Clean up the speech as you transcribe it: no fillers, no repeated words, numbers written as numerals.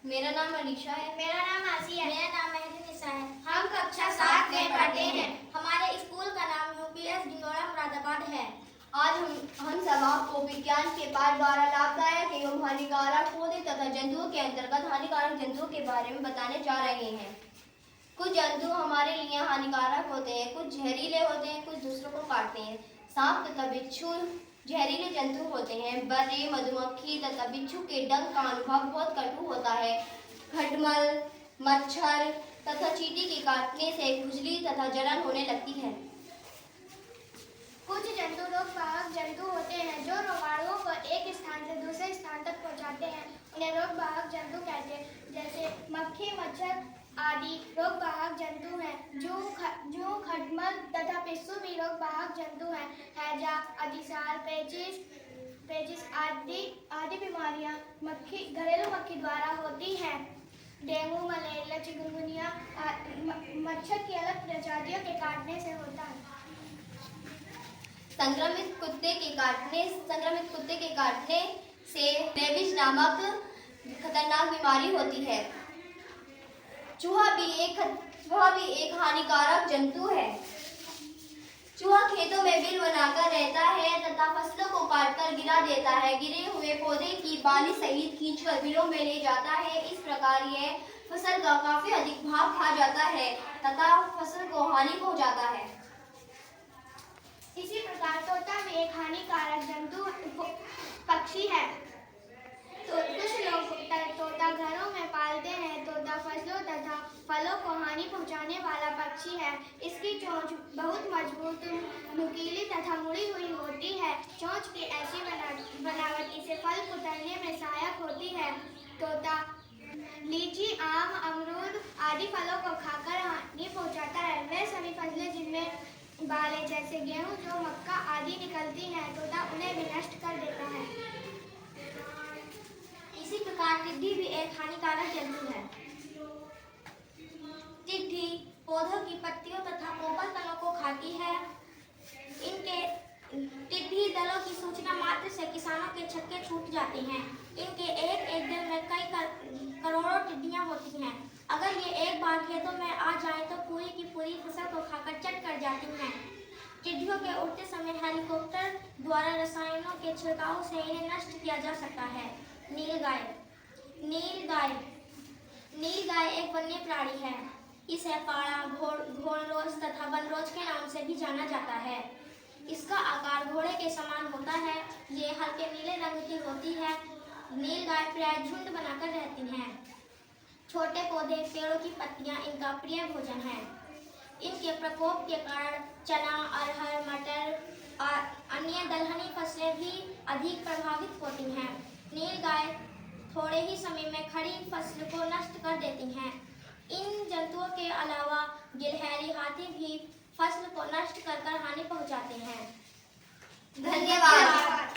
मेरा नाम अलीशा है। मेरा नाम आसिया है। मेरा नाम मेहदीनिसा है। हम कक्षा 7 में पढ़ते हैं। हमारे स्कूल का नाम यूपीएस गिंदोड़ा मुरादाबाद है। आज हम सब आपको विज्ञान के पाठ 12 लाभदायक एवं हानिकारक पौधे तथा जंतुओं के अंतर्गत हानिकारक जंतुओं के बारे में बताने जा रहे हैं। कुछ जंतु हमारे लिए हानिकारक होते हैं, कुछ जहरीले होते हैं, कुछ दूसरों को काटते हैं। सांप तथा बिच्छू जहरीले जंतु होते हैं। बर्रे, मधुमक्खी तथा बिच्छू के डंक का अनुभव बहुत कटु होता है। खटमल, मच्छर तथा चींटी के काटने से खुजली तथा जलन होने लगती है। कुछ जंतु रोगवाहक जंतु होते हैं जो रोगाणुओं को एक स्थान से दूसरे स्थान तक पहुंचाते हैं। उन्हें रोगवाहक जंतु कहते हैं। जैसे मक्खी, मच्छर आदि रोगवाहक जंतु हैं। जूं, खटमल तथा पिस्सू भी रोगवाहक जंतु हैं। हैजा, अतिसार, पेचिश आदि बीमारियां घरेलू मक्खी द्वारा होती हैं। डेंगू, मलेरिया, चिकनगुनिया मच्छर की अलग प्रजातियों के काटने से होता है। संक्रमित कुत्ते के काटने से रेबीज नामक खतरनाक बीमारी होती है। चूहा भी एक हानिकारक जंतु है। चूहा खेतों में बिल बनाकर रहता है तथा फसलों को काटकर गिरा देता है। गिरे हुए पौधे की बाली सहित खींचकर बिलों में ले जाता है। इस प्रकार यह फसल का काफी अधिक भाग खा जाता है तथा फसल को हानि पहुंचाता है। इसी प्रकार तोता भी एक हानिकारक जंतु पक्षी है। तो कुछ लोग तोता घरों में पालते हैं। तोता फसलों तथा फलों को हानि पहुंचाने वाला पक्षी है। इसकी चोंच बहुत मजबूत, नुकीली तथा मुड़ी हुई होती है। चोंच की ऐसी बनावट इसे फल कुतरने में सहायक होती है। तोता लीची, आम, अमरूद आदि फलों को खाकर हानि पहुंचाता है। वे सभी फसलें जिनमें बालें जैसे गेहूं, जौ, मक्का आदि निकलती हैं, तोता उन्हें भी नष्ट कर देता है। इसी प्रकार टिड्डी भी एक हानिकारक जंतु है। टिड्डी पौधों की पत्तियों तथा कोमल तनों को खाती है। इनके टिड्डी दलों की सूचना मात्र से किसानों के छक्के छूट जाते हैं। इनके एक दिन में कई करोड़ों टिड्डियां होती हैं। अगर ये एक बार खेतों में आ जाए तो पूरी की पूरी फसल को खाकर चट कर जाती हैं। टिड्डियों के उड़ते समय हेलीकॉप्टर द्वारा रसायनों के छिड़काव से इन्हें नष्ट किया जा सकता है। नीलगाय एक वन्य प्राणी है। इसे पाड़ा, घोड़रोच तथा वनरोच के नाम से भी जाना जाता है। इसका आकार घोड़े के समान होता है। ये हल्के नीले रंग की होती है। नीलगाय प्रायः झुंड बनाकर रहती हैं। छोटे पौधे, पेड़ों की पत्तियां इनका प्रिय भोजन है। इनके प्रकोप के कारण चना, अरहर, मटर और अन्य दलहनी फसलें भी अधिक प्रभावित होती हैं। नीलगाय थोड़े ही समय में खड़ी फसल को नष्ट कर देती हैं। इन जंतुओं के अलावा गिलहरी, हाथी भी फसल को नष्ट कर हानि पहुंचाते हैं। धन्यवाद।